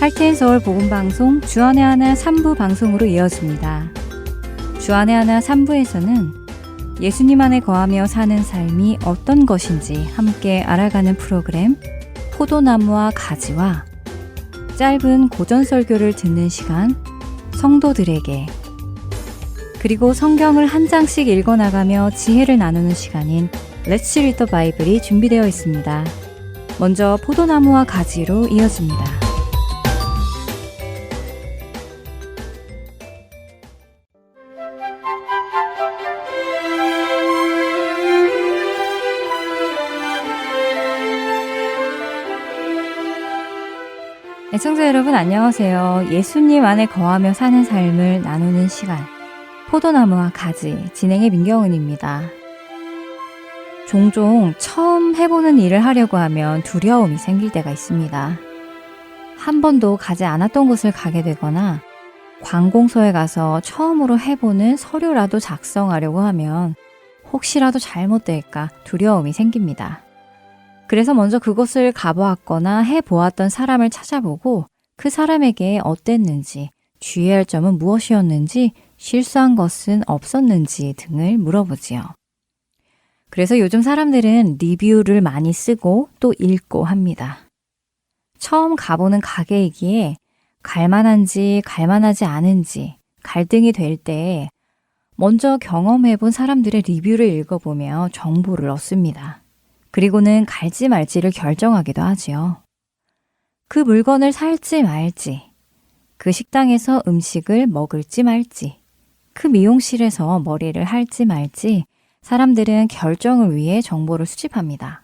할텐서울 복음방송 주안의 하나 3부 방송으로 이어집니다. 주안의 하나 3부에서는 예수님 안에 거하며 사는 삶이 어떤 것인지 함께 알아가는 프로그램 포도나무와 가지와 짧은 고전설교를 듣는 시간 성도들에게, 그리고 성경을 한 장씩 읽어나가며 지혜를 나누는 시간인 Let's Read the Bible이 준비되어 있습니다. 먼저 포도나무와 가지로 이어집니다. 애청자 여러분 안녕하세요. 예수님 안에 거하며 사는 삶을 나누는 시간 포도나무와 가지, 진행의 민경은입니다. 종종 처음 해보는 일을 하려고 하면 두려움이 생길 때가 있습니다. 한 번도 가지 않았던 곳을 가게 되거나 관공서에 가서 처음으로 해보는 서류라도 작성하려고 하면 혹시라도 잘못될까 두려움이 생깁니다. 그래서 먼저 그곳을 가보았거나 해보았던 사람을 찾아보고 그 사람에게 어땠는지, 주의할 점은 무엇이었는지, 실수한 것은 없었는지 등을 물어보지요. 그래서 요즘 사람들은 리뷰를 많이 쓰고 또 읽고 합니다. 처음 가보는 가게이기에 갈만한지 갈만하지 않은지 갈등이 될 때 먼저 경험해본 사람들의 리뷰를 읽어보며 정보를 얻습니다. 그리고는 갈지 말지를 결정하기도 하지요. 그 물건을 살지 말지, 그 식당에서 음식을 먹을지 말지, 그 미용실에서 머리를 할지 말지 사람들은 결정을 위해 정보를 수집합니다.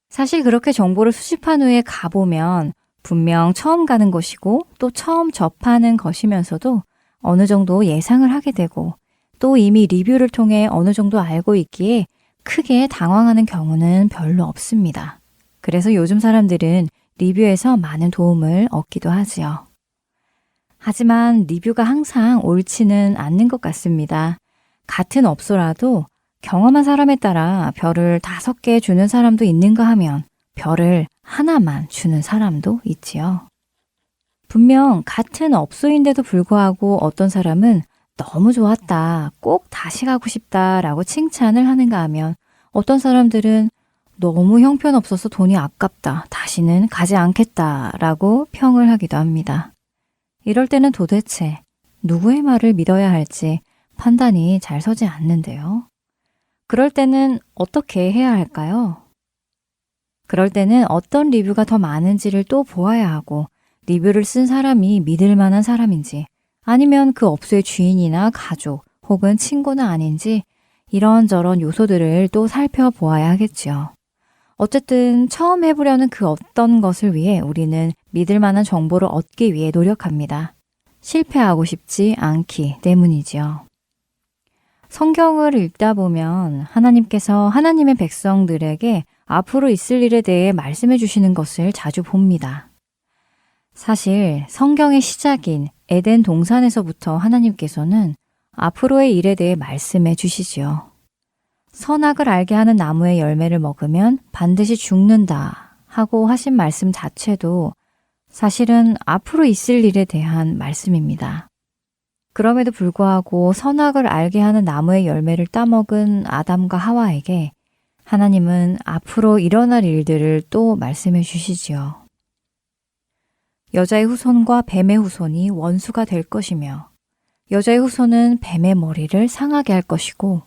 사실 그렇게 정보를 수집한 후에 가보면 분명 처음 가는 곳이고 또 처음 접하는 것이면서도 어느 정도 예상을 하게 되고 또 이미 리뷰를 통해 어느 정도 알고 있기에 크게 당황하는 경우는 별로 없습니다. 그래서 요즘 사람들은 리뷰에서 많은 도움을 얻기도 하지요. 하지만 리뷰가 항상 옳지는 않는 것 같습니다. 같은 업소라도 경험한 사람에 따라 별을 5개 주는 사람도 있는가 하면 별을 하나만 주는 사람도 있지요. 분명 같은 업소인데도 불구하고 어떤 사람은 너무 좋았다, 꼭 다시 가고 싶다 라고 칭찬을 하는가 하면 어떤 사람들은 너무 형편없어서 돈이 아깝다, 다시는 가지 않겠다 라고 평을 하기도 합니다. 이럴 때는 도대체 누구의 말을 믿어야 할지 판단이 잘 서지 않는데요. 그럴 때는 어떻게 해야 할까요? 그럴 때는 어떤 리뷰가 더 많은지를 또 보아야 하고 리뷰를 쓴 사람이 믿을 만한 사람인지 아니면 그 업소의 주인이나 가족 혹은 친구는 아닌지 이런저런 요소들을 또 살펴보아야 하겠지요. 어쨌든 처음 해보려는 그 어떤 것을 위해 우리는 믿을 만한 정보를 얻기 위해 노력합니다. 실패하고 싶지 않기 때문이지요. 성경을 읽다 보면 하나님께서 하나님의 백성들에게 앞으로 있을 일에 대해 말씀해 주시는 것을 자주 봅니다. 사실 성경의 시작인 에덴 동산에서부터 하나님께서는 앞으로의 일에 대해 말씀해 주시지요. 선악을 알게 하는 나무의 열매를 먹으면 반드시 죽는다 하고 하신 말씀 자체도 사실은 앞으로 있을 일에 대한 말씀입니다. 그럼에도 불구하고 선악을 알게 하는 나무의 열매를 따먹은 아담과 하와에게 하나님은 앞으로 일어날 일들을 또 말씀해 주시지요. 여자의 후손과 뱀의 후손이 원수가 될 것이며 여자의 후손은 뱀의 머리를 상하게 할 것이고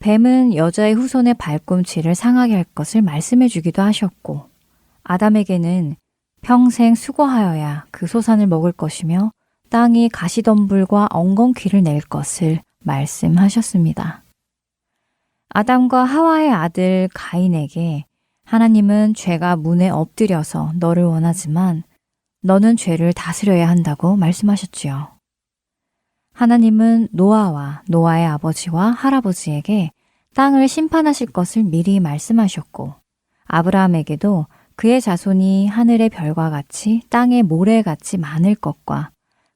뱀은 여자의 후손의 발꿈치를 상하게 할 것을 말씀해 주기도 하셨고 아담에게는 평생 수고하여야 그 소산을 먹을 것이며 땅이 가시덤불과 엉겅퀴를 낼 것을 말씀하셨습니다. 아담과 하와의 아들 가인에게 하나님은 죄가 문에 엎드려서 너를 원하지만 너는 죄를 다스려야 한다고 말씀하셨지요. 하나님은 노아와 노아의 아버지와 할아버지에게 땅을 심판하실 것을 미리 말씀하셨고 아브라함에게도 그의 자손이 하늘의 별과 같이 땅의 모래같이 많을 것과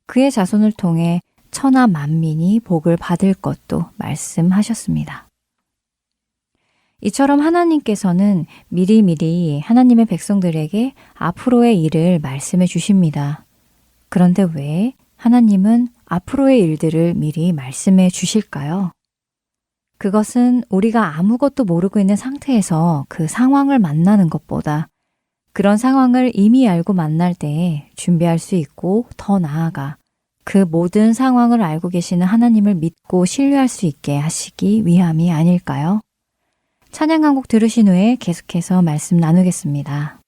그의 자손을 통해 천하 만민이 복을 받을 것도 말씀하셨습니다. 이처럼 하나님께서는 미리미리 하나님의 백성들에게 앞으로의 일을 말씀해 주십니다. 그런데 왜 하나님은 앞으로의 일들을 미리 말씀해 주실까요? 그것은 우리가 아무것도 모르고 있는 상태에서 그 상황을 만나는 것보다 그런 상황을 이미 알고 만날 때에 준비할 수 있고 더 나아가 그 모든 상황을 알고 계시는 하나님을 믿고 신뢰할 수 있게 하시기 위함이 아닐까요? 찬양 한 곡 들으신 후에 계속해서 말씀 나누겠습니다.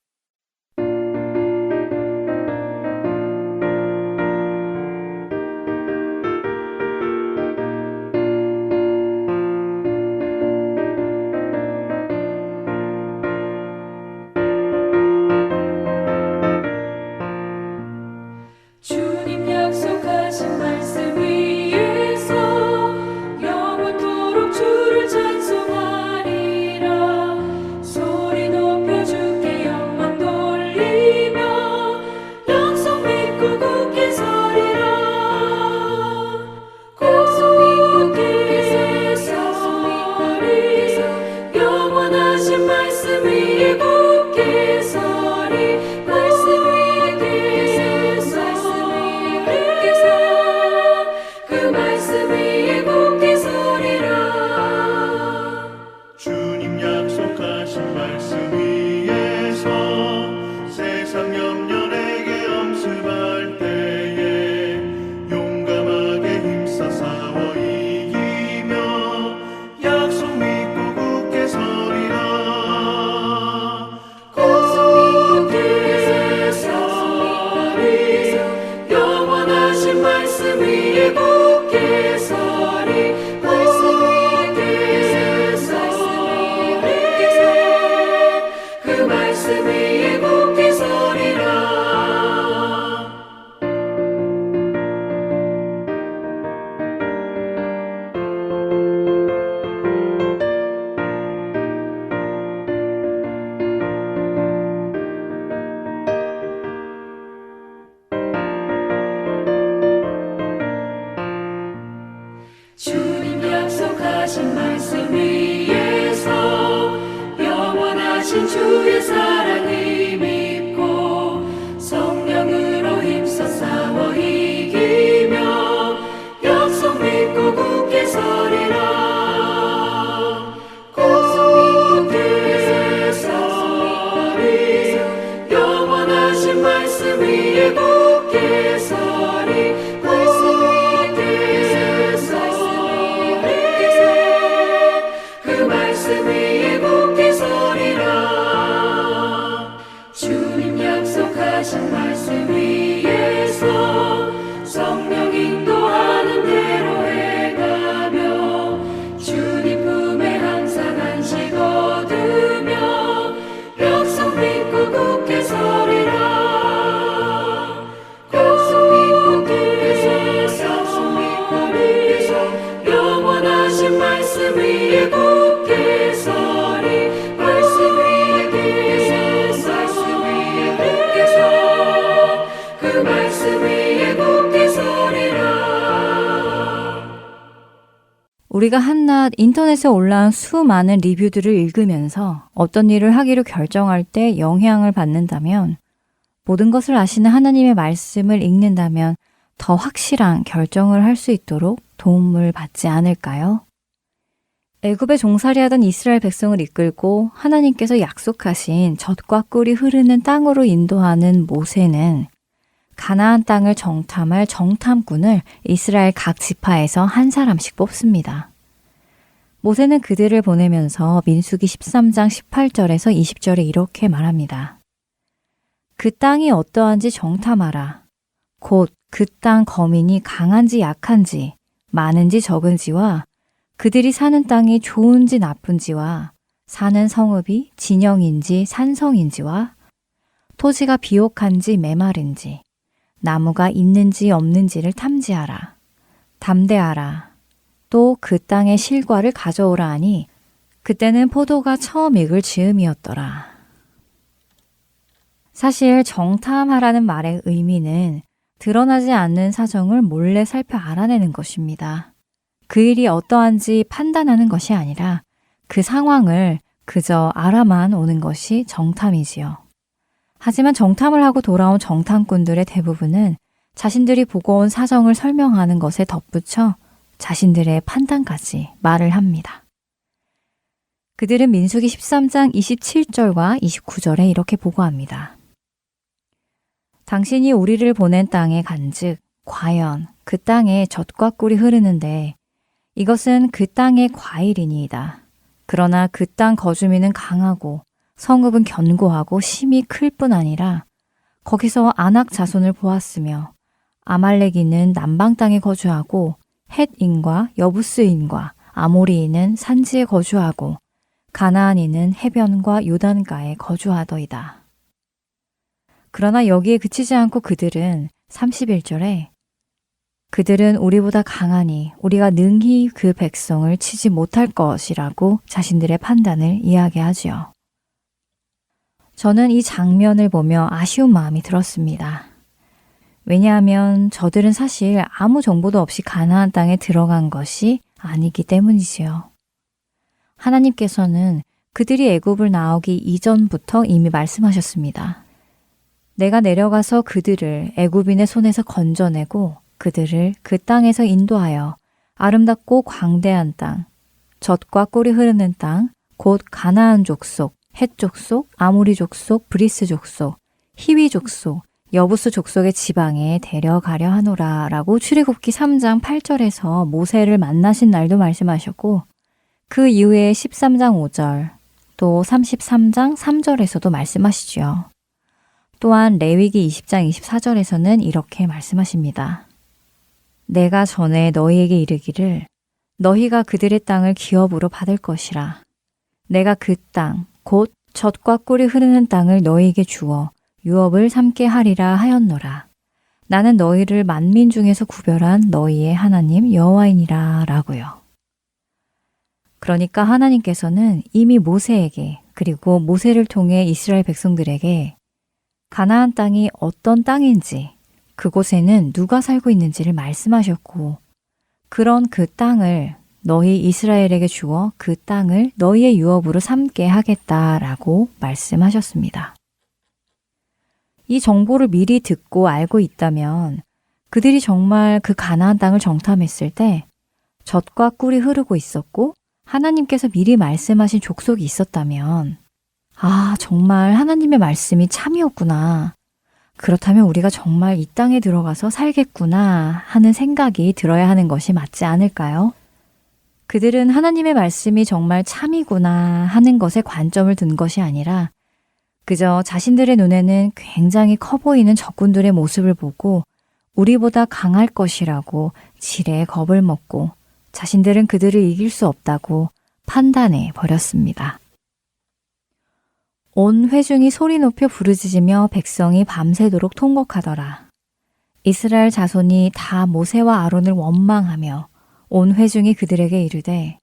주님 약속하신 말씀 위에서 영원토록 주를 찬송하리라. 소리 높여 주께 영광 돌리며 약속 믿고 굳게 서리라. 굳게 서리 영원하신 말씀 위에 굳게 서리. 말씀 위에 그 말씀 위에 굳게 서리라. 주님 약속하신 말씀 위에서 세상 염려 내게 엄습할 때에 용감하게 힘써 싸워 이기며 약속 믿고 굳게 서리라. 굳게 서리 영원하신 말씀 위에 굳게 서리. 말씀 위에 서리 그 말씀 위에 굳게 서리라. 주님 약속하신 말씀 위에서 영원하신 주의 사랑을 믿고 성령으로 힘써 싸워 이기며 약속 믿고 굳게 서리라. 굳게 서리 영원하신 말씀 위에 굳게 서리. 말씀 위에 서리 그 말씀 위에 굳게 서리라. 주님 약속하신 말씀 위에서 성령 인도하는 대로 해가며 주님 품에 항상 안식 얻으며 약속 믿고 굳게 서리라. 약속 믿고 굳게 서리 영원하신 말씀 위에 굳게 서리. 말씀 위에 굳게 서 그 말씀 위에 굳게 서리라. 우리가 한낱 인터넷에 올라온 수많은 리뷰들을 읽으면서 어떤 일을 하기로 결정할 때 영향을 받는다면 모든 것을 아시는 하나님의 말씀을 읽는다면 더 확실한 결정을 할 수 있도록 도움을 받지 않을까요? 애굽에 종살이하던 이스라엘 백성을 이끌고 하나님께서 약속하신 젖과 꿀이 흐르는 땅으로 인도하는 모세는 가나안 땅을 정탐할 정탐꾼을 이스라엘 각 지파에서 한 사람씩 뽑습니다. 모세는 그들을 보내면서 민수기 13장 18절에서 20절에 이렇게 말합니다. 그 땅이 어떠한지 정탐하라. 곧 그 땅 거민이 강한지 약한지 많은지 적은지와 그들이 사는 땅이 좋은지 나쁜지와 사는 성읍이 진영인지 산성인지와 토지가 비옥한지 메마른지 나무가 있는지 없는지를 탐지하라. 담대하라. 또 그 땅의 실과를 가져오라 하니 그때는 포도가 처음 익을 즈음이었더라. 사실 정탐하라는 말의 의미는 드러나지 않는 사정을 몰래 살펴 알아내는 것입니다. 그 일이 어떠한지 판단하는 것이 아니라 그 상황을 그저 알아만 오는 것이 정탐이지요. 하지만 정탐을 하고 돌아온 정탐꾼들의 대부분은 자신들이 보고 온 사정을 설명하는 것에 덧붙여 자신들의 판단까지 말을 합니다. 그들은 민수기 13장 27절과 29절에 이렇게 보고합니다. 당신이 우리를 보낸 땅에 간즉 과연 그 땅에 젖과 꿀이 흐르는데 이것은 그 땅의 과일이니이다. 그러나 그 땅 거주민은 강하고 성읍은 견고하고 심이 클 뿐 아니라 거기서 아낙 자손을 보았으며 아말렉인은 남방 땅에 거주하고 헷인과 여부스인과 아모리인은 산지에 거주하고 가나안인은 해변과 요단가에 거주하더이다. 그러나 여기에 그치지 않고 그들은 31절에 그들은 우리보다 강하니 우리가 능히 그 백성을 치지 못할 것이라고 자신들의 판단을 이야기하지요. 저는 이 장면을 보며 아쉬운 마음이 들었습니다. 왜냐하면 저들은 사실 아무 정보도 없이 가나안 땅에 들어간 것이 아니기 때문이지요. 하나님께서는 그들이 애굽을 나오기 이전부터 이미 말씀하셨습니다. 내가 내려가서 그들을 애굽인의 손에서 건져내고 그들을 그 땅에서 인도하여 아름답고 광대한 땅, 젖과 꿀이 흐르는 땅, 곧 가나안 족속, 헷 족속, 아모리 족속, 브리스 족속, 히위 족속, 여부스 족속의 지방에 데려가려 하노라 라고 출애굽기 3장 8절에서 모세를 만나신 날도 말씀하셨고 그 이후에 13장 5절 또 33장 3절에서도 말씀하시죠. 또한 레위기 20장 24절에서는 이렇게 말씀하십니다. 내가 전에 너희에게 이르기를 너희가 그들의 땅을 기업으로 받을 것이라. 내가 그 땅, 곧 젖과 꿀이 흐르는 땅을 너희에게 주어 유업을 삼게 하리라 하였노라. 나는 너희를 만민 중에서 구별한 너희의 하나님 여호와이니라 라고요. 그러니까 하나님께서는 이미 모세에게 그리고 모세를 통해 이스라엘 백성들에게 가나안 땅이 어떤 땅인지 그곳에는 누가 살고 있는지를 말씀하셨고 그런 그 땅을 너희 이스라엘에게 주어 그 땅을 너희의 유업으로 삼게 하겠다라고 말씀하셨습니다. 이 정보를 미리 듣고 알고 있다면 그들이 정말 그 가나안 땅을 정탐했을 때 젖과 꿀이 흐르고 있었고 하나님께서 미리 말씀하신 족속이 있었다면 아, 정말 하나님의 말씀이 참이었구나. 그렇다면 우리가 정말 이 땅에 들어가서 살겠구나 하는 생각이 들어야 하는 것이 맞지 않을까요? 그들은 하나님의 말씀이 정말 참이구나 하는 것에 관점을 둔 것이 아니라 그저 자신들의 눈에는 굉장히 커 보이는 적군들의 모습을 보고 우리보다 강할 것이라고 지레 겁을 먹고 자신들은 그들을 이길 수 없다고 판단해 버렸습니다. 온 회중이 소리 높여 부르짖으며 백성이 밤새도록 통곡하더라. 이스라엘 자손이 다 모세와 아론을 원망하며 온 회중이 그들에게 이르되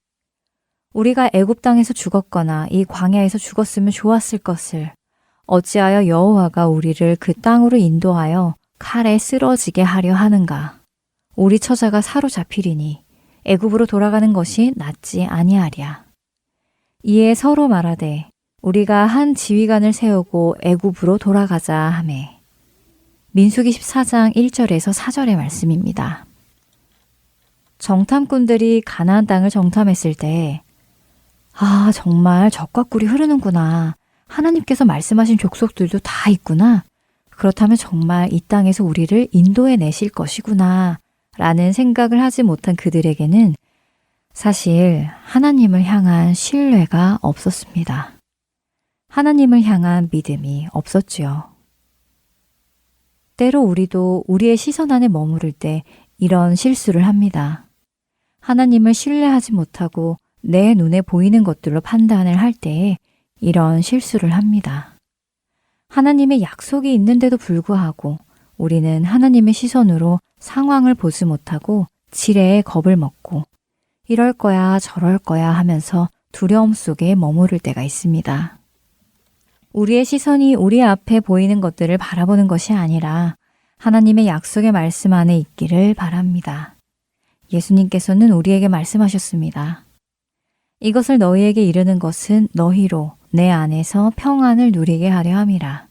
우리가 애굽 땅에서 죽었거나 이 광야에서 죽었으면 좋았을 것을 어찌하여 여호와가 우리를 그 땅으로 인도하여 칼에 쓰러지게 하려 하는가? 우리 처자가 사로잡히리니 애굽으로 돌아가는 것이 낫지 아니하랴. 이에 서로 말하되 우리가 한 지휘관을 세우고 애굽으로 돌아가자 하매. 민수기 14장 1절에서 4절의 말씀입니다. 정탐꾼들이 가나안 땅을 정탐했을 때 아, 정말 젖과 꿀이 흐르는구나. 하나님께서 말씀하신 족속들도 다 있구나. 그렇다면 정말 이 땅에서 우리를 인도해 내실 것이구나. 라는 생각을 하지 못한 그들에게는 사실 하나님을 향한 신뢰가 없었습니다. 하나님을 향한 믿음이 없었지요. 때로 우리도 우리의 시선 안에 머무를 때 이런 실수를 합니다. 하나님을 신뢰하지 못하고 내 눈에 보이는 것들로 판단을 할 때에 이런 실수를 합니다. 하나님의 약속이 있는데도 불구하고 우리는 하나님의 시선으로 상황을 보지 못하고 지레에 겁을 먹고 이럴 거야 저럴 거야 하면서 두려움 속에 머무를 때가 있습니다. 우리의 시선이 우리 앞에 보이는 것들을 바라보는 것이 아니라 하나님의 약속의 말씀 안에 있기를 바랍니다. 예수님께서는 우리에게 말씀하셨습니다. 이것을 너희에게 이르는 것은 너희로 내 안에서 평안을 누리게 하려 함이라.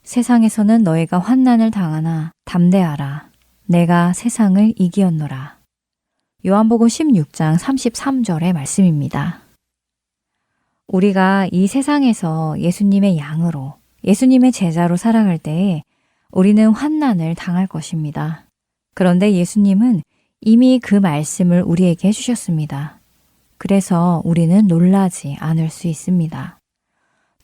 세상에서는 너희가 환난을 당하나 담대하라. 내가 세상을 이기었노라. 요한복음 16장 33절의 말씀입니다. 우리가 이 세상에서 예수님의 양으로, 예수님의 제자로 살아갈 때에 우리는 환난을 당할 것입니다. 그런데 예수님은 이미 그 말씀을 우리에게 해주셨습니다. 그래서 우리는 놀라지 않을 수 있습니다.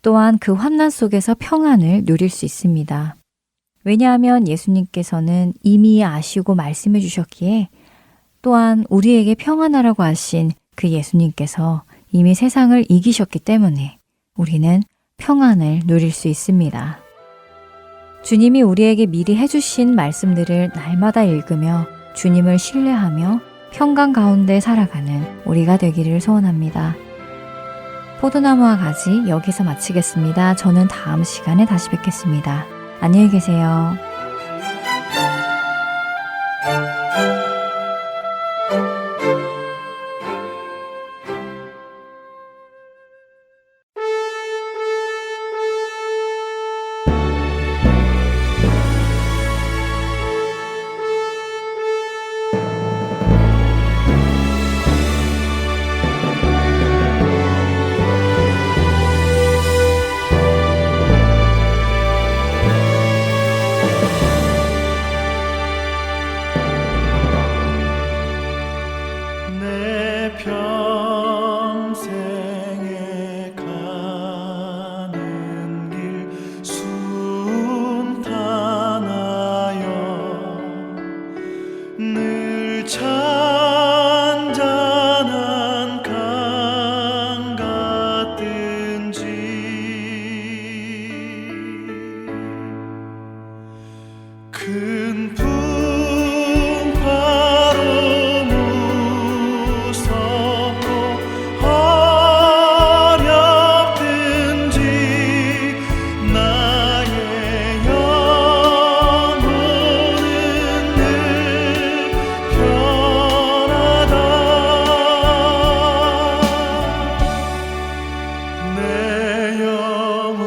또한 그 환난 속에서 평안을 누릴 수 있습니다. 왜냐하면 예수님께서는 이미 아시고 말씀해 주셨기에 또한 우리에게 평안하라고 하신 그 예수님께서 이미 세상을 이기셨기 때문에 우리는 평안을 누릴 수 있습니다. 주님이 우리에게 미리 해주신 말씀들을 날마다 읽으며 주님을 신뢰하며 평강 가운데 살아가는 우리가 되기를 소원합니다. 포도나무와 가지 여기서 마치겠습니다. 저는 다음 시간에 다시 뵙겠습니다. 안녕히 계세요. 내 평생에 가는 길 순탄하여 늘 잔잔한 강 같든지 큰 풍파로 무섭고 어렵든지 나의 영혼은 늘 편하다. 내 영혼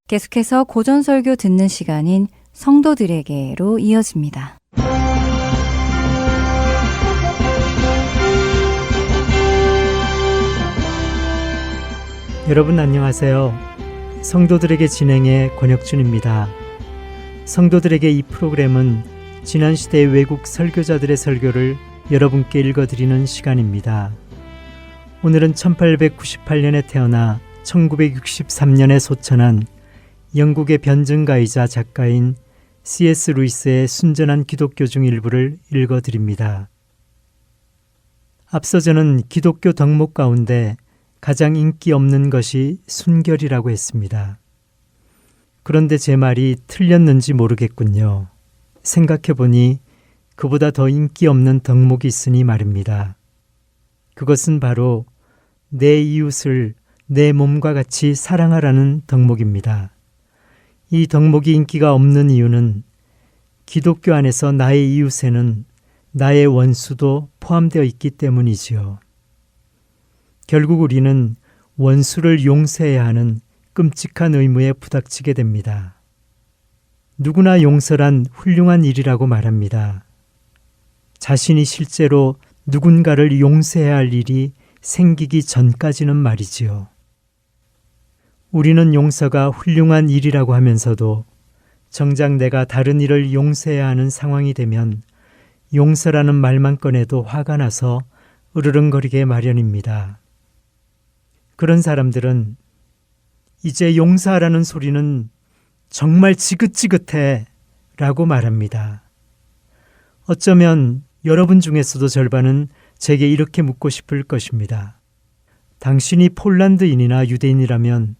계속해서 고전설교 듣는 시간인 성도들에게로 이어집니다. 여러분 안녕하세요. 성도들에게 진행의 권혁준입니다. 성도들에게 이 프로그램은 지난 시대의 외국 설교자들의 설교를 여러분께 읽어드리는 시간입니다. 오늘은 1898년에 태어나 1963년에 소천한 영국의 변증가이자 작가인 C.S. 루이스의 순전한 기독교 중 일부를 읽어드립니다. 앞서 저는 기독교 덕목 가운데 가장 인기 없는 것이 순결이라고 했습니다. 그런데 제 말이 틀렸는지 모르겠군요. 생각해보니 그보다 더 인기 없는 덕목이 있으니 말입니다. 그것은 바로 내 이웃을 내 몸과 같이 사랑하라는 덕목입니다. 이 덕목이 인기가 없는 이유는 기독교 안에서 나의 이웃에는 나의 원수도 포함되어 있기 때문이지요. 결국 우리는 원수를 용서해야 하는 끔찍한 의무에 부닥치게 됩니다. 누구나 용서란 훌륭한 일이라고 말합니다. 자신이 실제로 누군가를 용서해야 할 일이 생기기 전까지는 말이지요. 우리는 용서가 훌륭한 일이라고 하면서도 정작 내가 다른 이를 용서해야 하는 상황이 되면 용서라는 말만 꺼내도 화가 나서 으르렁거리게 마련입니다. 그런 사람들은 이제 용서하라는 소리는 정말 지긋지긋해 라고 말합니다. 어쩌면 여러분 중에서도 절반은 제게 이렇게 묻고 싶을 것입니다. 당신이 폴란드인이나 유대인이라면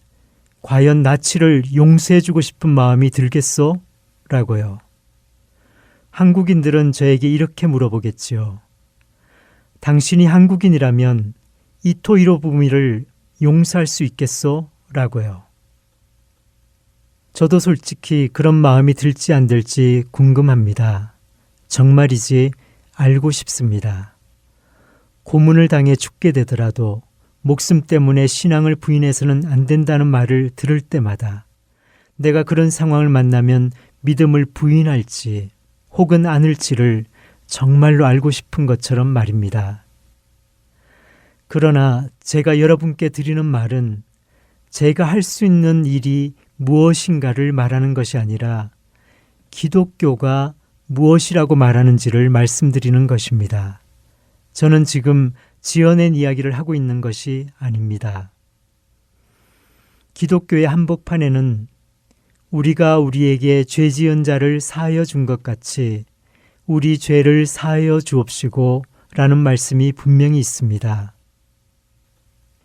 과연 나치를 용서해주고 싶은 마음이 들겠소? 라고요. 한국인들은 저에게 이렇게 물어보겠지요. 당신이 한국인이라면 이토 히로부미를 용서할 수 있겠소? 라고요. 저도 솔직히 그런 마음이 들지 안 들지 궁금합니다. 정말이지 알고 싶습니다. 고문을 당해 죽게 되더라도 목숨 때문에 신앙을 부인해서는 안 된다는 말을 들을 때마다 내가 그런 상황을 만나면 믿음을 부인할지 혹은 않을지를 정말로 알고 싶은 것처럼 말입니다. 그러나 제가 여러분께 드리는 말은 제가 할 수 있는 일이 무엇인가를 말하는 것이 아니라 기독교가 무엇이라고 말하는지를 말씀드리는 것입니다. 저는 지금 지어낸 이야기를 하고 있는 것이 아닙니다. 기독교의 한복판에는 우리가 우리에게 죄 지은 자를 사하여 준 것 같이 우리 죄를 사하여 주옵시고 라는 말씀이 분명히 있습니다.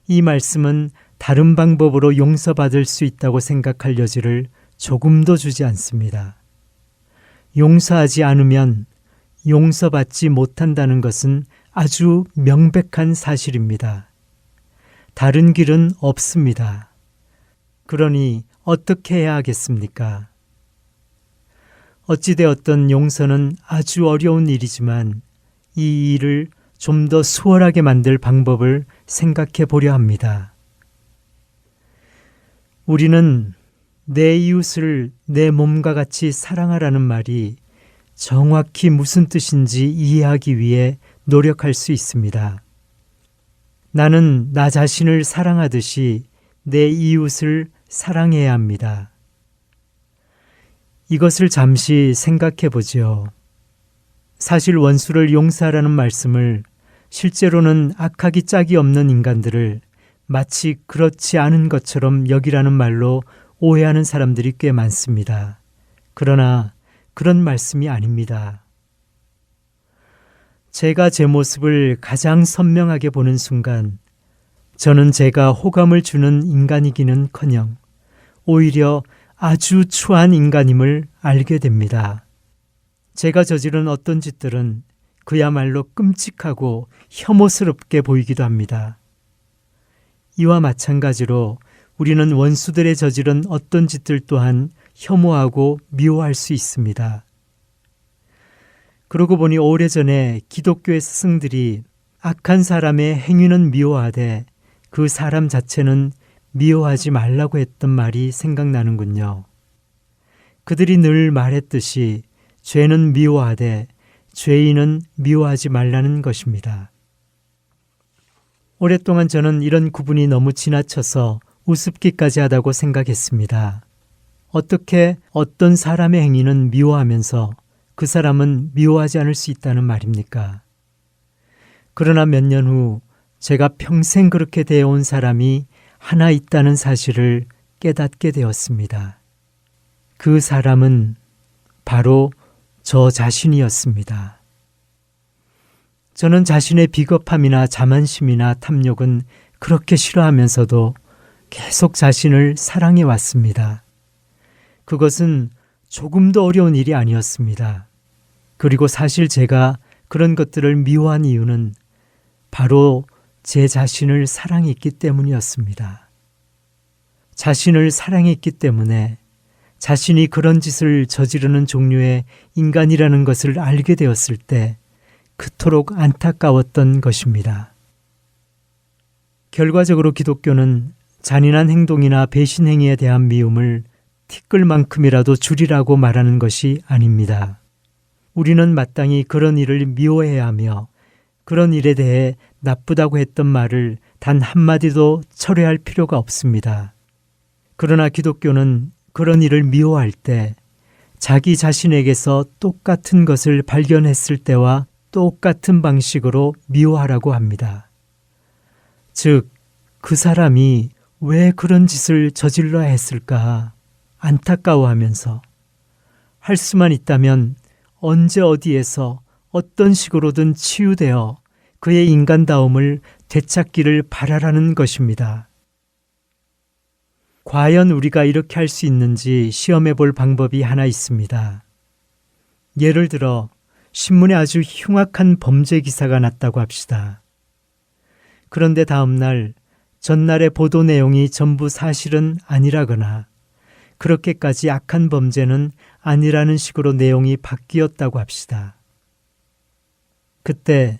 이 말씀은 다른 방법으로 용서받을 수 있다고 생각할 여지를 조금도 주지 않습니다. 용서하지 않으면 용서받지 못한다는 것은 아주 명백한 사실입니다. 다른 길은 없습니다. 그러니 어떻게 해야 하겠습니까? 어찌되었든 용서는 아주 어려운 일이지만 이 일을 좀 더 수월하게 만들 방법을 생각해 보려 합니다. 우리는 내 이웃을 내 몸과 같이 사랑하라는 말이 정확히 무슨 뜻인지 이해하기 위해 노력할 수 있습니다. 나는 나 자신을 사랑하듯이 내 이웃을 사랑해야 합니다. 이것을 잠시 생각해 보지요. 사실 원수를 용서하라는 말씀을 실제로는 악하기 짝이 없는 인간들을 마치 그렇지 않은 것처럼 여기라는 말로 오해하는 사람들이 꽤 많습니다. 그러나 그런 말씀이 아닙니다. 제가 제 모습을 가장 선명하게 보는 순간 저는 제가 호감을 주는 인간이기는커녕 오히려 아주 추한 인간임을 알게 됩니다. 제가 저지른 어떤 짓들은 그야말로 끔찍하고 혐오스럽게 보이기도 합니다. 이와 마찬가지로 우리는 원수들의 저지른 어떤 짓들 또한 혐오하고 미워할 수 있습니다. 그러고 보니 오래전에 기독교의 스승들이 악한 사람의 행위는 미워하되 그 사람 자체는 미워하지 말라고 했던 말이 생각나는군요. 그들이 늘 말했듯이 죄는 미워하되 죄인은 미워하지 말라는 것입니다. 오랫동안 저는 이런 구분이 너무 지나쳐서 우습기까지 하다고 생각했습니다. 어떻게 어떤 사람의 행위는 미워하면서 그 사람은 미워하지 않을 수 있다는 말입니까? 그러나 몇 년 후 제가 평생 그렇게 대해온 사람이 하나 있다는 사실을 깨닫게 되었습니다. 그 사람은 바로 저 자신이었습니다. 저는 자신의 비겁함이나 자만심이나 탐욕은 그렇게 싫어하면서도 계속 자신을 사랑해 왔습니다. 그것은 조금도 어려운 일이 아니었습니다. 그리고 사실 제가 그런 것들을 미워한 이유는 바로 제 자신을 사랑했기 때문이었습니다. 자신을 사랑했기 때문에 자신이 그런 짓을 저지르는 종류의 인간이라는 것을 알게 되었을 때 그토록 안타까웠던 것입니다. 결과적으로 기독교는 잔인한 행동이나 배신 행위에 대한 미움을 티끌만큼이라도 줄이라고 말하는 것이 아닙니다. 우리는 마땅히 그런 일을 미워해야 하며 그런 일에 대해 나쁘다고 했던 말을 단 한마디도 철회할 필요가 없습니다. 그러나 기독교는 그런 일을 미워할 때 자기 자신에게서 똑같은 것을 발견했을 때와 똑같은 방식으로 미워하라고 합니다. 즉, 그 사람이 왜 그런 짓을 저질러야 했을까 안타까워하면서 할 수만 있다면 언제 어디에서 어떤 식으로든 치유되어 그의 인간다움을 되찾기를 바라라는 것입니다. 과연 우리가 이렇게 할 수 있는지 시험해 볼 방법이 하나 있습니다. 예를 들어 신문에 아주 흉악한 범죄 기사가 났다고 합시다. 그런데 다음 날 전날의 보도 내용이 전부 사실은 아니라거나 그렇게까지 악한 범죄는 아니라는 식으로 내용이 바뀌었다고 합시다. 그때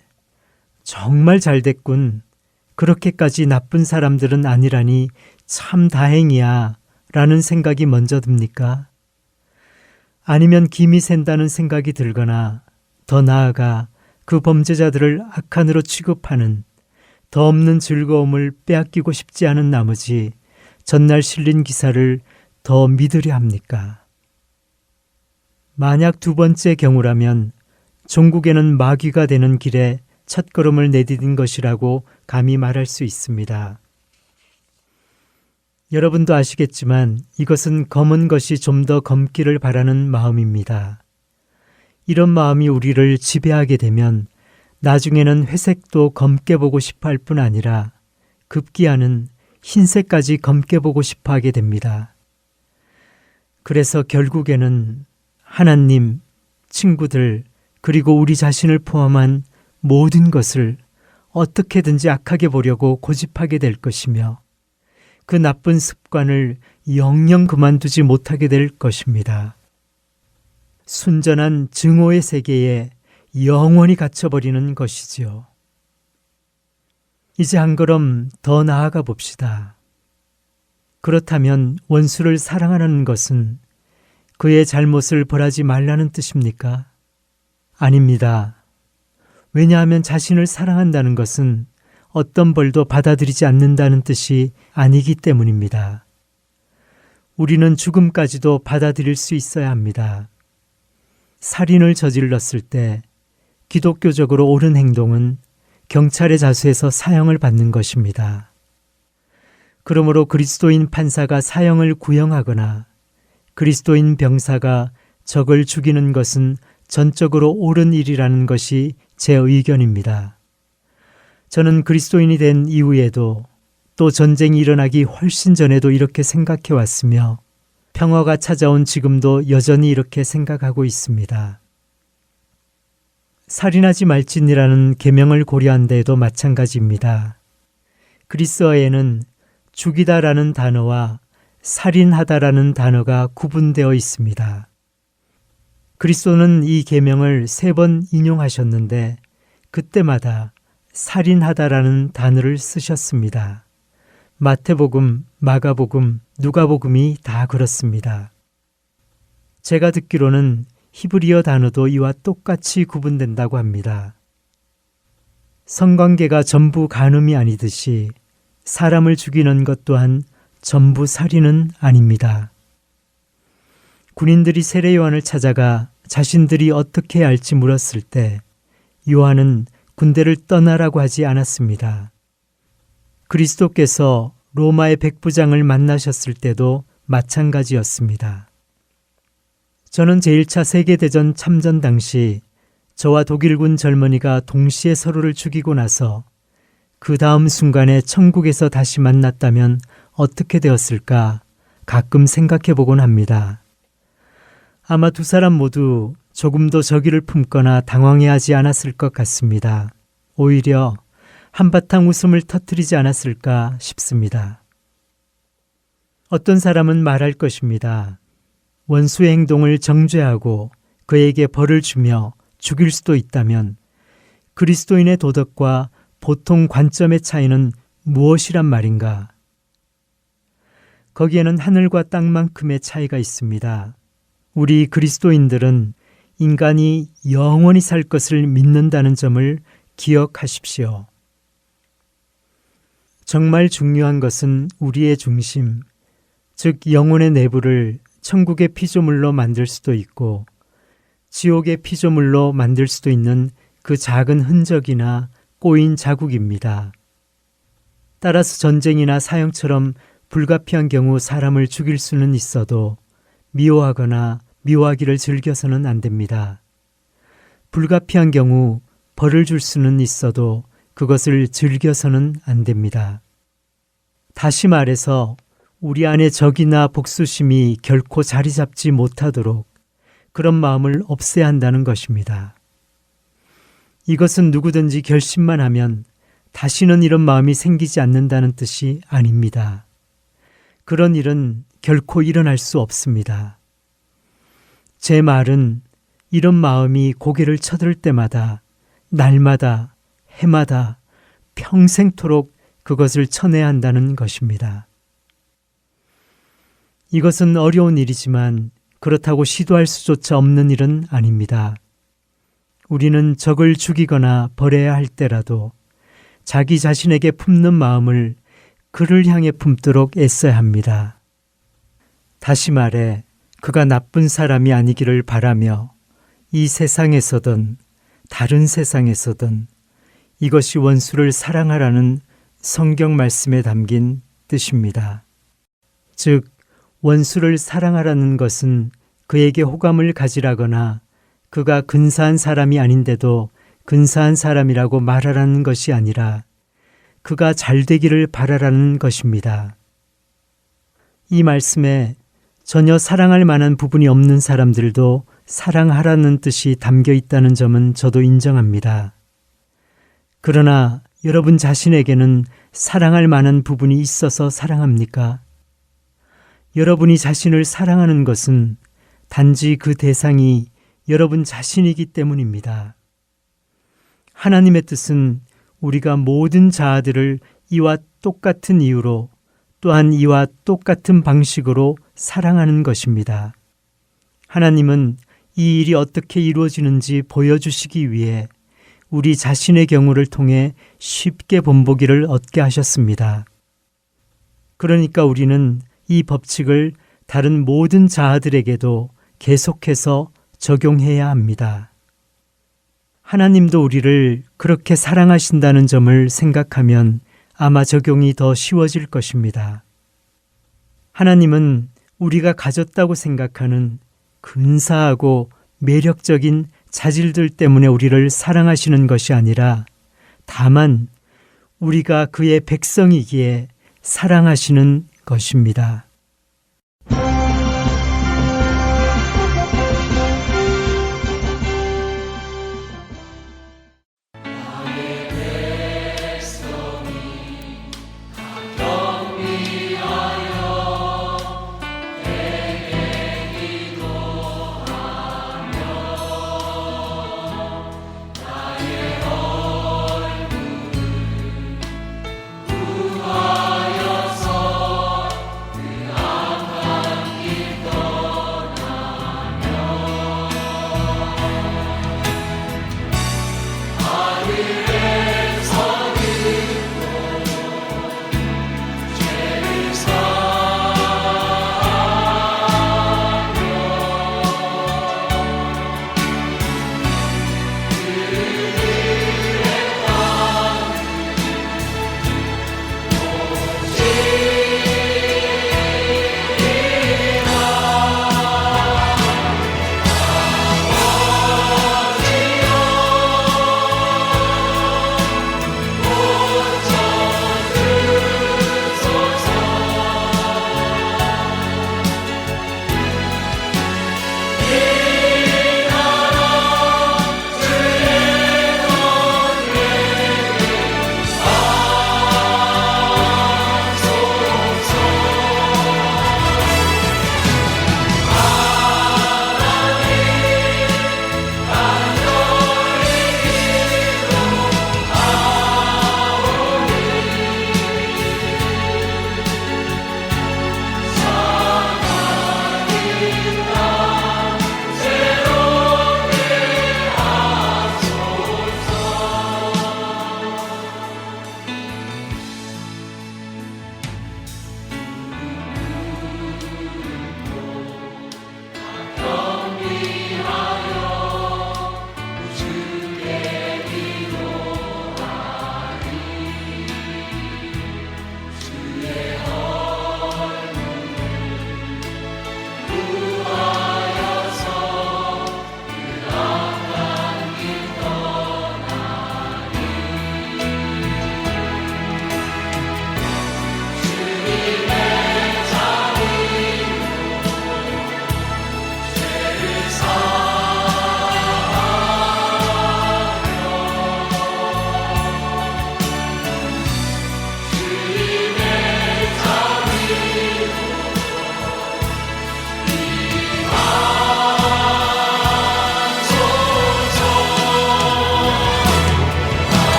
정말 잘 됐군. 그렇게까지 나쁜 사람들은 아니라니 참 다행이야 라는 생각이 먼저 듭니까? 아니면 김이 샌다는 생각이 들거나 더 나아가 그 범죄자들을 악한으로 취급하는 더 없는 즐거움을 빼앗기고 싶지 않은 나머지 전날 실린 기사를 더 믿으려 합니까? 만약 두 번째 경우라면 종국에는 마귀가 되는 길에 첫걸음을 내디딘 것이라고 감히 말할 수 있습니다. 여러분도 아시겠지만 이것은 검은 것이 좀 더 검기를 바라는 마음입니다. 이런 마음이 우리를 지배하게 되면 나중에는 회색도 검게 보고 싶어 할 뿐 아니라 급기야는 흰색까지 검게 보고 싶어 하게 됩니다. 그래서 결국에는 하나님, 친구들, 그리고 우리 자신을 포함한 모든 것을 어떻게든지 악하게 보려고 고집하게 될 것이며 그 나쁜 습관을 영영 그만두지 못하게 될 것입니다. 순전한 증오의 세계에 영원히 갇혀버리는 것이지요. 이제 한 걸음 더 나아가 봅시다. 그렇다면 원수를 사랑하는 것은 그의 잘못을 벌하지 말라는 뜻입니까? 아닙니다. 왜냐하면 자신을 사랑한다는 것은 어떤 벌도 받아들이지 않는다는 뜻이 아니기 때문입니다. 우리는 죽음까지도 받아들일 수 있어야 합니다. 살인을 저질렀을 때 기독교적으로 옳은 행동은 경찰의 자수에서 사형을 받는 것입니다. 그러므로 그리스도인 판사가 사형을 구형하거나 그리스도인 병사가 적을 죽이는 것은 전적으로 옳은 일이라는 것이 제 의견입니다. 저는 그리스도인이 된 이후에도 또 전쟁이 일어나기 훨씬 전에도 이렇게 생각해 왔으며 평화가 찾아온 지금도 여전히 이렇게 생각하고 있습니다. 살인하지 말지니라는 계명을 고려한 데에도 마찬가지입니다. 그리스어에는 죽이다라는 단어와 살인하다라는 단어가 구분되어 있습니다. 그리스도는 이 계명을 3번 인용하셨는데 그때마다 살인하다라는 단어를 쓰셨습니다. 마태복음, 마가복음, 누가복음이 다 그렇습니다. 제가 듣기로는 히브리어 단어도 이와 똑같이 구분된다고 합니다. 성관계가 전부 간음이 아니듯이 사람을 죽이는 것 또한 전부 살인은 아닙니다. 군인들이 세례 요한을 찾아가 자신들이 어떻게 해야 할지 물었을 때 요한은 군대를 떠나라고 하지 않았습니다. 그리스도께서 로마의 백부장을 만나셨을 때도 마찬가지였습니다. 저는 제1차 세계대전 참전 당시 저와 독일군 젊은이가 동시에 서로를 죽이고 나서 그 다음 순간에 천국에서 다시 만났다면 어떻게 되었을까 가끔 생각해 보곤 합니다. 아마 두 사람 모두 조금도 저기를 품거나 당황해하지 않았을 것 같습니다. 오히려 한바탕 웃음을 터뜨리지 않았을까 싶습니다. 어떤 사람은 말할 것입니다. 원수의 행동을 정죄하고 그에게 벌을 주며 죽일 수도 있다면 그리스도인의 도덕과 보통 관점의 차이는 무엇이란 말인가? 거기에는 하늘과 땅만큼의 차이가 있습니다. 우리 그리스도인들은 인간이 영원히 살 것을 믿는다는 점을 기억하십시오. 정말 중요한 것은 우리의 중심, 즉 영혼의 내부를 천국의 피조물로 만들 수도 있고 지옥의 피조물로 만들 수도 있는 그 작은 흔적이나 꼬인 자국입니다. 따라서 전쟁이나 사형처럼 불가피한 경우 사람을 죽일 수는 있어도 미워하거나 미워하기를 즐겨서는 안 됩니다. 불가피한 경우 벌을 줄 수는 있어도 그것을 즐겨서는 안 됩니다. 다시 말해서 우리 안에 적이나 복수심이 결코 자리 잡지 못하도록 그런 마음을 없애야 한다는 것입니다. 이것은 누구든지 결심만 하면 다시는 이런 마음이 생기지 않는다는 뜻이 아닙니다. 그런 일은 결코 일어날 수 없습니다. 제 말은 이런 마음이 고개를 쳐들 때마다 날마다 해마다 평생토록 그것을 쳐내야 한다는 것입니다. 이것은 어려운 일이지만 그렇다고 시도할 수조차 없는 일은 아닙니다. 우리는 적을 죽이거나 벌해야 할 때라도 자기 자신에게 품는 마음을 그를 향해 품도록 애써야 합니다. 다시 말해 그가 나쁜 사람이 아니기를 바라며 이 세상에서든 다른 세상에서든 이것이 원수를 사랑하라는 성경 말씀에 담긴 뜻입니다. 즉 원수를 사랑하라는 것은 그에게 호감을 가지라거나 그가 근사한 사람이 아닌데도 근사한 사람이라고 말하라는 것이 아니라 그가 잘 되기를 바라라는 것입니다. 이 말씀에 전혀 사랑할 만한 부분이 없는 사람들도 사랑하라는 뜻이 담겨 있다는 점은 저도 인정합니다. 그러나 여러분 자신에게는 사랑할 만한 부분이 있어서 사랑합니까? 여러분이 자신을 사랑하는 것은 단지 그 대상이 여러분 자신이기 때문입니다. 하나님의 뜻은 우리가 모든 자아들을 이와 똑같은 이유로 또한 이와 똑같은 방식으로 사랑하는 것입니다. 하나님은 이 일이 어떻게 이루어지는지 보여주시기 위해 우리 자신의 경우를 통해 쉽게 본보기를 얻게 하셨습니다. 그러니까 우리는 이 법칙을 다른 모든 자아들에게도 계속해서 적용해야 합니다. 하나님도 우리를 그렇게 사랑하신다는 점을 생각하면 아마 적용이 더 쉬워질 것입니다. 하나님은 우리가 가졌다고 생각하는 근사하고 매력적인 자질들 때문에 우리를 사랑하시는 것이 아니라 다만 우리가 그의 백성이기에 사랑하시는 것입니다.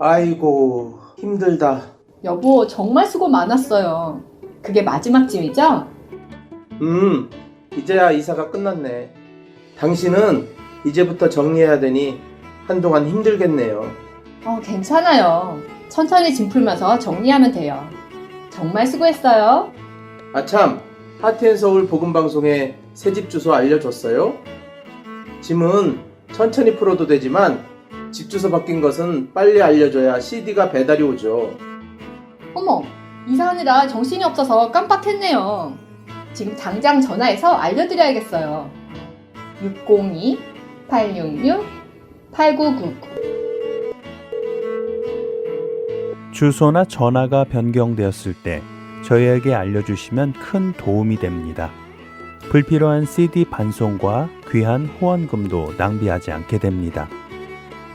아이고, 힘들다. 여보, 정말 수고 많았어요. 그게 마지막 짐이죠? 이제야 이사가 끝났네. 당신은 이제부터 정리해야 되니 한동안 힘들겠네요. 괜찮아요. 천천히 짐 풀면서 정리하면 돼요. 정말 수고했어요. 아참, 하트앤서울 복음방송에 새집 주소 알려줬어요? 짐은 천천히 풀어도 되지만 집 주소 바뀐 것은 빨리 알려줘야 CD가 배달이 오죠. 어머, 이사하느라 정신이 없어서 깜빡했네요. 지금 당장 전화해서 알려드려야겠어요. 602-866-8999. 주소나 전화가 변경되었을 때 저희에게 알려주시면 큰 도움이 됩니다. 불필요한 CD 반송과 귀한 후원금도 낭비하지 않게 됩니다.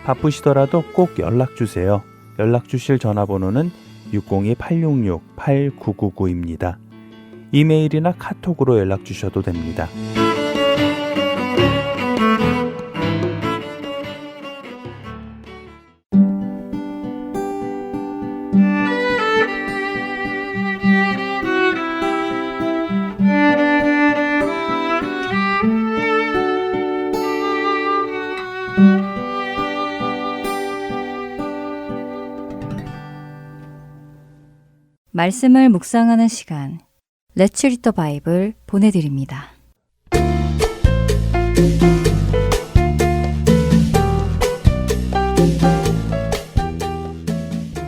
바쁘시더라도 꼭 연락주세요. 연락주실 전화번호는 602-866-8999입니다. 이메일이나 카톡으로 연락주셔도 됩니다. 말씀을 묵상하는 시간, Let's Read the Bible 보내드립니다.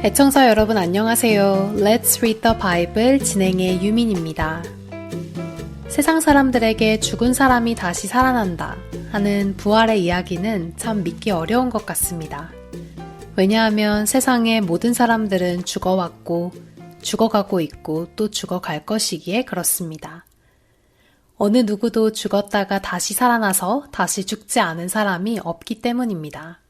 애청자 여러분 안녕하세요. Let's Read the Bible 진행의 유민입니다. 세상 사람들에게 죽은 사람이 다시 살아난다 하는 부활의 이야기는 참 믿기 어려운 것 같습니다. 왜냐하면 세상의 모든 사람들은 죽어왔고 죽어가고 있고 또 죽어갈 것이기에 그렇습니다. 어느 누구도 죽었다가 다시 살아나서 다시 죽지 않은 사람이 없기 때문입니다.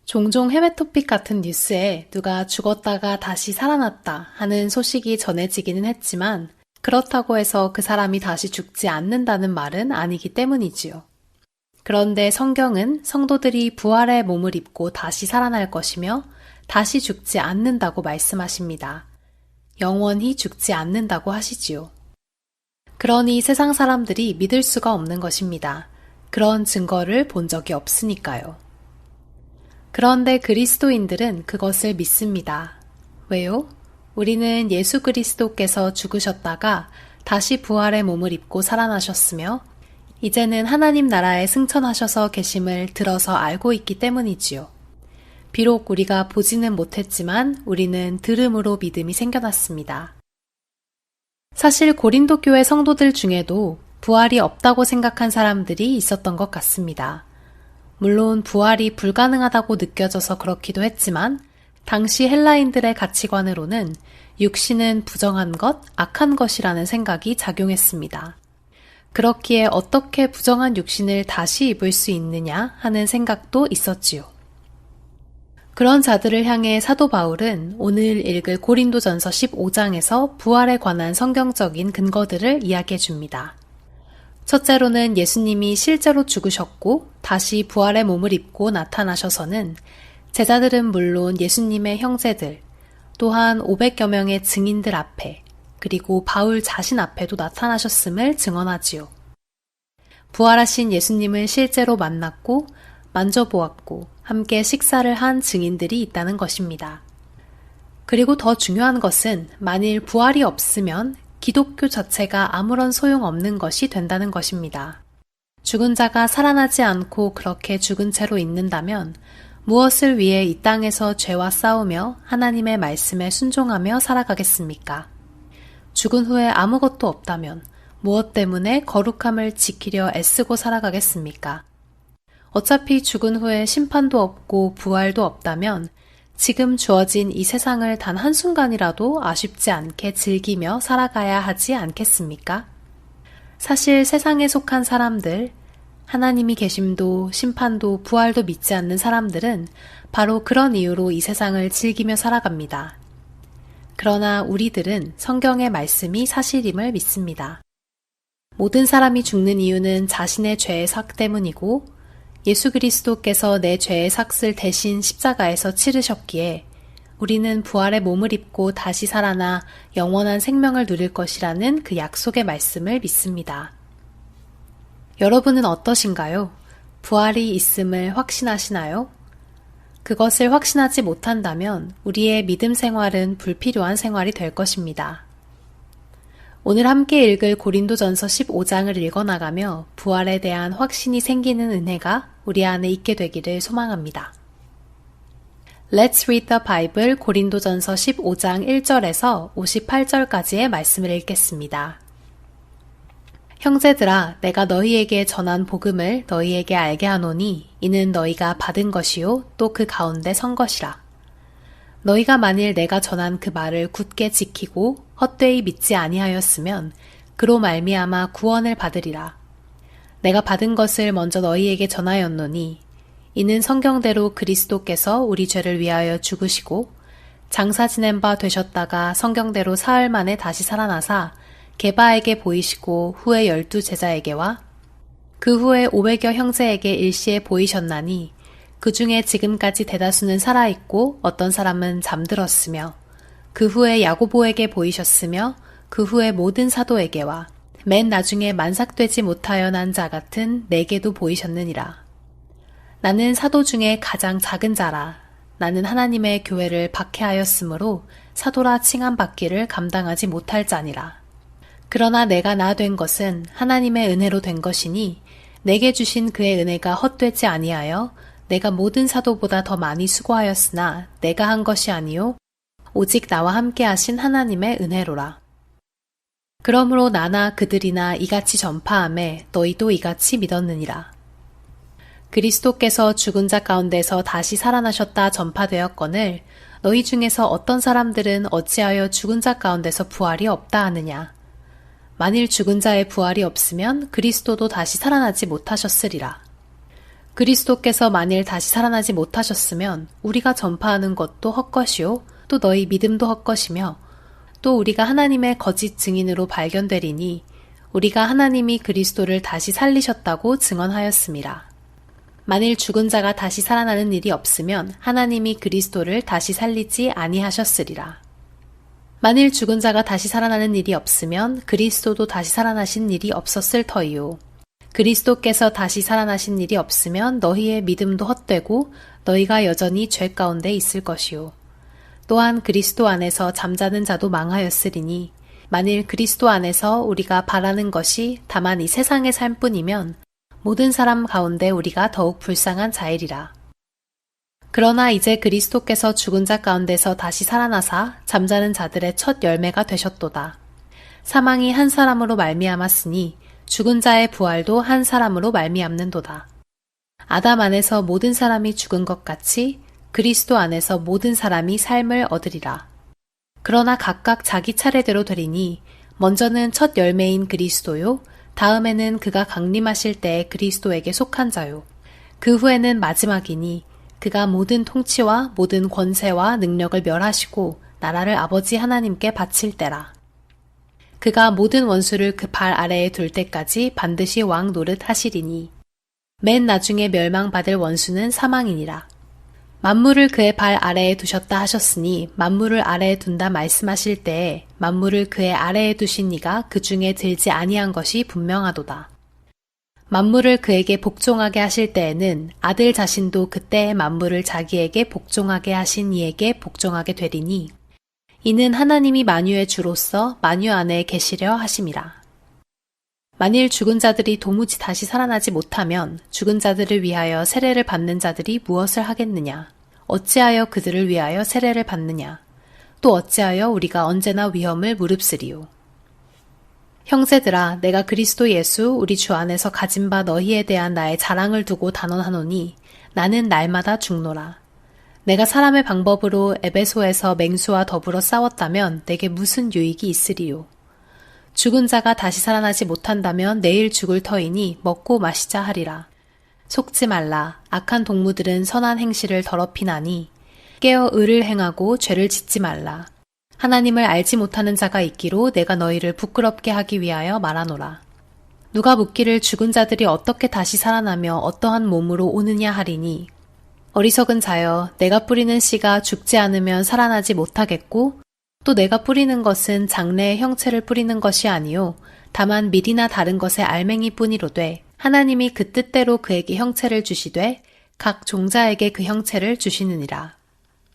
종종 해외 토픽 같은 뉴스에 누가 죽었다가 다시 살아났다 하는 소식이 전해지기는 했지만 그렇다고 해서 그 사람이 다시 죽지 않는다는 말은 아니기 때문이지요. 그런데 성경은 성도들이 부활의 몸을 입고 다시 살아날 것이며 다시 죽지 않는다고 말씀하십니다. 영원히 죽지 않는다고 하시지요. 그러니 세상 사람들이 믿을 수가 없는 것입니다. 그런 증거를 본 적이 없으니까요. 그런데 그리스도인들은 그것을 믿습니다. 왜요? 우리는 예수 그리스도께서 죽으셨다가 다시 부활의 몸을 입고 살아나셨으며 이제는 하나님 나라에 승천하셔서 계심을 들어서 알고 있기 때문이지요. 비록 우리가 보지는 못했지만 우리는 들음으로 믿음이 생겨났습니다. 사실 고린도 교회 성도들 중에도 부활이 없다고 생각한 사람들이 있었던 것 같습니다. 물론 부활이 불가능하다고 느껴져서 그렇기도 했지만 당시 헬라인들의 가치관으로는 육신은 부정한 것, 악한 것이라는 생각이 작용했습니다. 그렇기에 어떻게 부정한 육신을 다시 입을 수 있느냐 하는 생각도 있었지요. 그런 자들을 향해 사도 바울은 오늘 읽을 고린도전서 15장에서 부활에 관한 성경적인 근거들을 이야기해 줍니다. 첫째로는 예수님이 실제로 죽으셨고 다시 부활의 몸을 입고 나타나셔서는 제자들은 물론 예수님의 형제들, 또한 500여 명의 증인들 앞에 그리고 바울 자신 앞에도 나타나셨음을 증언하지요. 부활하신 예수님을 실제로 만났고 만져보았고 함께 식사를 한 증인들이 있다는 것입니다. 그리고 더 중요한 것은 만일 부활이 없으면 기독교 자체가 아무런 소용없는 것이 된다는 것입니다. 죽은 자가 살아나지 않고 그렇게 죽은 채로 있는다면 무엇을 위해 이 땅에서 죄와 싸우며 하나님의 말씀에 순종하며 살아가겠습니까? 죽은 후에 아무것도 없다면 무엇 때문에 거룩함을 지키려 애쓰고 살아가겠습니까? 어차피 죽은 후에 심판도 없고 부활도 없다면 지금 주어진 이 세상을 단 한순간이라도 아쉽지 않게 즐기며 살아가야 하지 않겠습니까? 사실 세상에 속한 사람들, 하나님이 계심도 심판도 부활도 믿지 않는 사람들은 바로 그런 이유로 이 세상을 즐기며 살아갑니다. 그러나 우리들은 성경의 말씀이 사실임을 믿습니다. 모든 사람이 죽는 이유는 자신의 죄의 삭 때문이고 예수 그리스도께서 내 죄의 삭을 대신 십자가에서 치르셨기에 우리는 부활의 몸을 입고 다시 살아나 영원한 생명을 누릴 것이라는 그 약속의 말씀을 믿습니다. 여러분은 어떠신가요? 부활이 있음을 확신하시나요? 그것을 확신하지 못한다면 우리의 믿음 생활은 불필요한 생활이 될 것입니다. 오늘 함께 읽을 고린도전서 15장을 읽어나가며 부활에 대한 확신이 생기는 은혜가 우리 안에 있게 되기를 소망합니다. Let's read the Bible 고린도전서 15장 1절에서 58절까지의 말씀을 읽겠습니다. 형제들아, 내가 너희에게 전한 복음을 너희에게 알게 하노니 이는 너희가 받은 것이요 또 그 가운데 선 것이라. 너희가 만일 내가 전한 그 말을 굳게 지키고 헛되이 믿지 아니하였으면 그로 말미암아 구원을 받으리라. 내가 받은 것을 먼저 너희에게 전하였노니 이는 성경대로 그리스도께서 우리 죄를 위하여 죽으시고 장사 지낸 바 되셨다가 성경대로 사흘 만에 다시 살아나사 게바에게 보이시고 후에 12 제자에게와 그 후에 500여 형제에게 일시에 보이셨나니 그 중에 지금까지 대다수는 살아있고 어떤 사람은 잠들었으며 그 후에 야고보에게 보이셨으며 그 후에 모든 사도에게와 맨 나중에 만삭되지 못하여 난 자 같은 내게도 보이셨느니라. 나는 사도 중에 가장 작은 자라. 나는 하나님의 교회를 박해하였으므로 사도라 칭함받기를 감당하지 못할 자니라. 그러나 내가 나 된 것은 하나님의 은혜로 된 것이니 내게 주신 그의 은혜가 헛되지 아니하여 내가 모든 사도보다 더 많이 수고하였으나 내가 한 것이 아니요 오직 나와 함께 하신 하나님의 은혜로라. 그러므로 나나 그들이나 이같이 전파하매 너희도 이같이 믿었느니라. 그리스도께서 죽은 자 가운데서 다시 살아나셨다 전파되었거늘 너희 중에서 어떤 사람들은 어찌하여 죽은 자 가운데서 부활이 없다 하느냐. 만일 죽은 자의 부활이 없으면 그리스도도 다시 살아나지 못하셨으리라. 그리스도께서 만일 다시 살아나지 못하셨으면 우리가 전파하는 것도 헛것이요 또 너희 믿음도 헛것이며 또 우리가 하나님의 거짓 증인으로 발견되리니 우리가 하나님이 그리스도를 다시 살리셨다고 증언하였음이라. 만일 죽은 자가 다시 살아나는 일이 없으면 하나님이 그리스도를 다시 살리지 아니하셨으리라. 만일 죽은 자가 다시 살아나는 일이 없으면 그리스도도 다시 살아나신 일이 없었을 터이요. 그리스도께서 다시 살아나신 일이 없으면 너희의 믿음도 헛되고 너희가 여전히 죄 가운데 있을 것이요. 또한 그리스도 안에서 잠자는 자도 망하였으리니 만일 그리스도 안에서 우리가 바라는 것이 다만 이 세상의 삶뿐이면 모든 사람 가운데 우리가 더욱 불쌍한 자이리라. 그러나 이제 그리스도께서 죽은 자 가운데서 다시 살아나사 잠자는 자들의 첫 열매가 되셨도다. 사망이 한 사람으로 말미암았으니 죽은 자의 부활도 한 사람으로 말미암는도다. 아담 안에서 모든 사람이 죽은 것 같이 그리스도 안에서 모든 사람이 삶을 얻으리라. 그러나 각각 자기 차례대로 되리니 먼저는 첫 열매인 그리스도요 다음에는 그가 강림하실 때에 그리스도에게 속한 자요 그 후에는 마지막이니 그가 모든 통치와 모든 권세와 능력을 멸하시고 나라를 아버지 하나님께 바칠 때라. 그가 모든 원수를 그 발 아래에 둘 때까지 반드시 왕 노릇 하시리니 맨 나중에 멸망받을 원수는 사망이니라. 만물을 그의 발 아래에 두셨다 하셨으니 만물을 아래에 둔다 말씀하실 때에 만물을 그의 아래에 두신 이가 그 중에 들지 아니한 것이 분명하도다. 만물을 그에게 복종하게 하실 때에는 아들 자신도 그때의 만물을 자기에게 복종하게 하신 이에게 복종하게 되리니 이는 하나님이 만유의 주로서 만유 안에 계시려 하심이라. 만일 죽은 자들이 도무지 다시 살아나지 못하면 죽은 자들을 위하여 세례를 받는 자들이 무엇을 하겠느냐? 어찌하여 그들을 위하여 세례를 받느냐? 또 어찌하여 우리가 언제나 위험을 무릅쓰리요? 형제들아, 내가 그리스도 예수 우리 주 안에서 가진 바 너희에 대한 나의 자랑을 두고 단언하노니 나는 날마다 죽노라. 내가 사람의 방법으로 에베소에서 맹수와 더불어 싸웠다면 내게 무슨 유익이 있으리요? 죽은 자가 다시 살아나지 못한다면 내일 죽을 터이니 먹고 마시자 하리라. 속지 말라. 악한 동무들은 선한 행실을 더럽히나니 깨어 의를 행하고 죄를 짓지 말라. 하나님을 알지 못하는 자가 있기로 내가 너희를 부끄럽게 하기 위하여 말하노라. 누가 묻기를 죽은 자들이 어떻게 다시 살아나며 어떠한 몸으로 오느냐 하리니 어리석은 자여 내가 뿌리는 씨가 죽지 않으면 살아나지 못하겠고 또 내가 뿌리는 것은 장래의 형체를 뿌리는 것이 아니요 다만 밀이나 다른 것의 알맹이뿐이로되 하나님이 그 뜻대로 그에게 형체를 주시되 각 종자에게 그 형체를 주시느니라.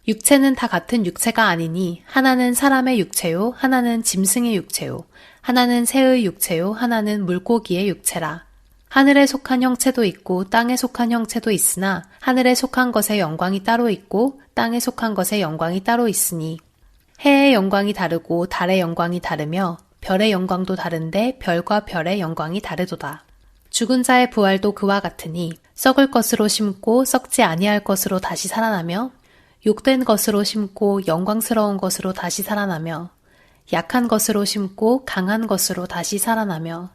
육체는 다 같은 육체가 아니니 하나는 사람의 육체요 하나는 짐승의 육체요 하나는 새의 육체요 하나는 물고기의 육체라. 하늘에 속한 형체도 있고 땅에 속한 형체도 있으나 하늘에 속한 것의 영광이 따로 있고 땅에 속한 것의 영광이 따로 있으니 해의 영광이 다르고 달의 영광이 다르며 별의 영광도 다른데 별과 별의 영광이 다르도다. 죽은 자의 부활도 그와 같으니 썩을 것으로 심고 썩지 아니할 것으로 다시 살아나며 욕된 것으로 심고 영광스러운 것으로 다시 살아나며 약한 것으로 심고 강한 것으로 다시 살아나며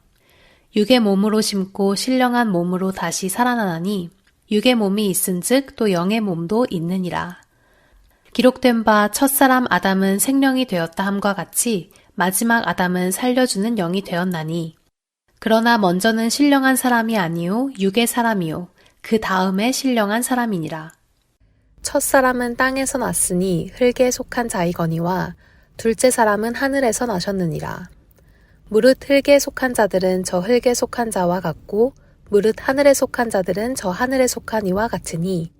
육의 몸으로 심고 신령한 몸으로 다시 살아나나니 육의 몸이 있은즉 또 영의 몸도 있느니라. 기록된 바 첫사람 아담은 생령이 되었다 함과 같이 마지막 아담은 살려주는 영이 되었나니 그러나 먼저는 신령한 사람이 아니요 육의 사람이요 그 다음에 신령한 사람이니라. 첫사람은 땅에서 났으니 흙에 속한 자이거니와 둘째 사람은 하늘에서 나셨느니라. 무릇 흙에 속한 자들은 저 흙에 속한 자와 같고 무릇 하늘에 속한 자들은 저 하늘에 속한 이와 같으니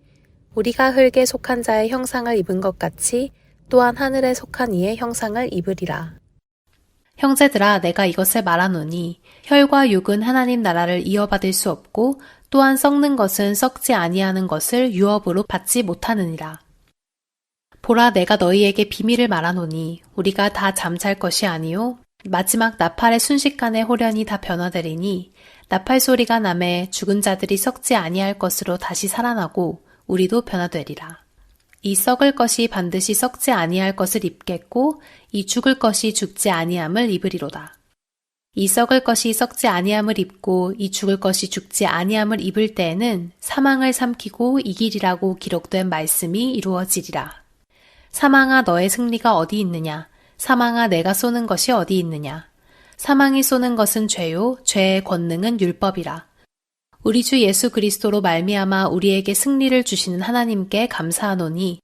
우리가 흙에 속한 자의 형상을 입은 것 같이 또한 하늘에 속한 이의 형상을 입으리라. 형제들아 내가 이것을 말하노니 혈과 육은 하나님 나라를 이어받을 수 없고 또한 썩는 것은 썩지 아니하는 것을 유업으로 받지 못하느니라. 보라 내가 너희에게 비밀을 말하노니 우리가 다 잠잘 것이 아니요 마지막 나팔의 순식간에 홀연히 다 변화되리니 나팔 소리가 나매 죽은 자들이 썩지 아니할 것으로 다시 살아나고 우리도 변화되리라. 이 썩을 것이 반드시 썩지 아니할 것을 입겠고 이 죽을 것이 죽지 아니함을 입으리로다. 이 썩을 것이 썩지 아니함을 입고 이 죽을 것이 죽지 아니함을 입을 때에는 사망을 삼키고 이기리라고 기록된 말씀이 이루어지리라. 사망아 너의 승리가 어디 있느냐? 사망아 내가 쏘는 것이 어디 있느냐? 사망이 쏘는 것은 죄요 죄의 권능은 율법이라. 우리 주 예수 그리스도로 말미암아 우리에게 승리를 주시는 하나님께 감사하노니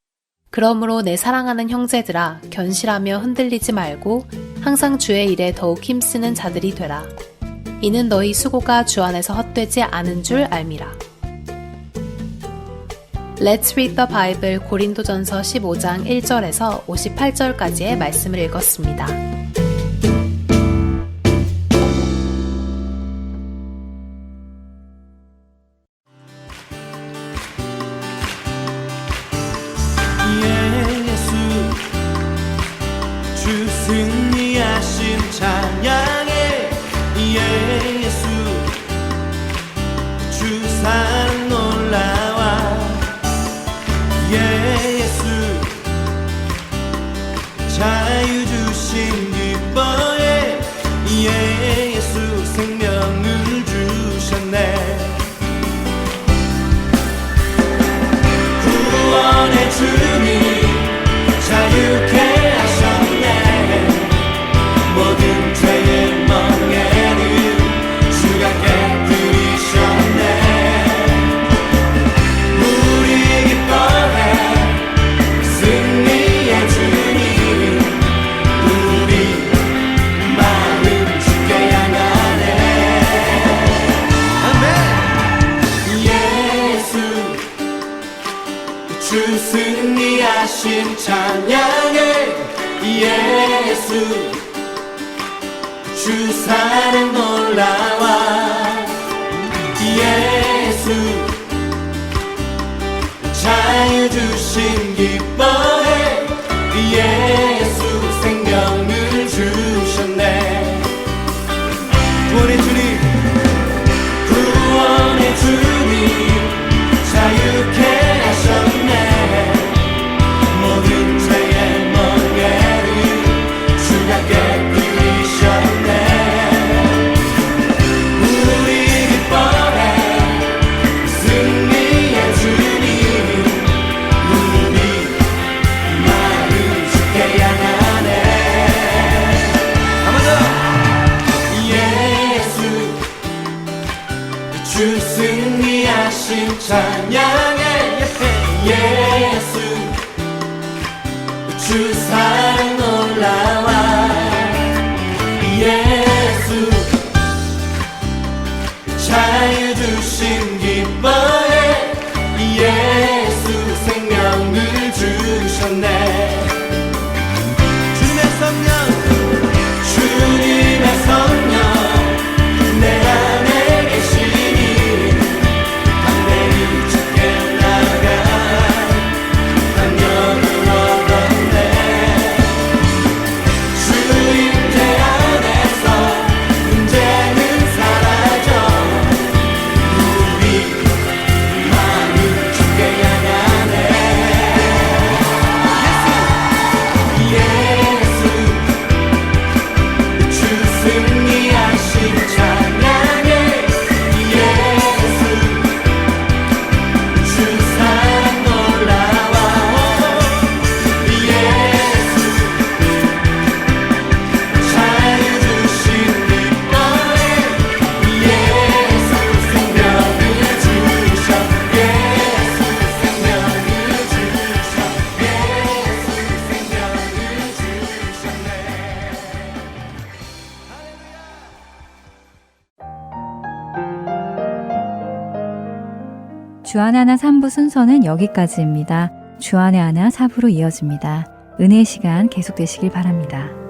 그러므로 내 사랑하는 형제들아 견실하며 흔들리지 말고 항상 주의 일에 더욱 힘쓰는 자들이 되라. 이는 너희 수고가 주 안에서 헛되지 않은 줄 알미라. Let's read the Bible 고린도전서 15장 1절에서 58절까지의 말씀을 읽었습니다. 예수 주 승리하신 찬양해 예수 주 산 놀라와 예수 자유 주신 기뻐해 예수 생명을 주셨네 구원의 주님 자유케 하셨네 모든 죄의 멍에는 주가 깨뜨리셨네 우리 기뻐해 승리의 주님 우리 마음 주께 향하네 아멘 예수 주 승리하신 찬양해 예수 주 사랑 놀라와 예수 자유 주신 기뻐해 예수 생명을 주셨네 구원의 주님 구원의 주님 자유케 하셨네 모든 죄의 멍에를 주가 깨뜨리셨네 우리 기뻐해 승리의 주님 우리 마음 주께 향하네 한번 더 예수 승리하신 찬양해 예수 주 사랑 놀라와 예수 자유 주심 기뻐해 예수 생명을 주셨네 주님의 성령 주님의 성령 내 안에 계시니 담대히 주께 나가 강력을 얻었네 주 임재 안에서 문제는 사라져 우리 마음을 주께 향하네 예수 주 승리하신 찬양해 예수 주 사랑 놀라워 예수 자유 주신 기뻐해 예수 생명을 주셔 예수 생명을 주셔 예수 생명을 주셨네 주안의 하나 3부 순서는 여기까지입니다. 주안의 하나 4부로 이어집니다. 은혜의 시간 계속되시길 바랍니다.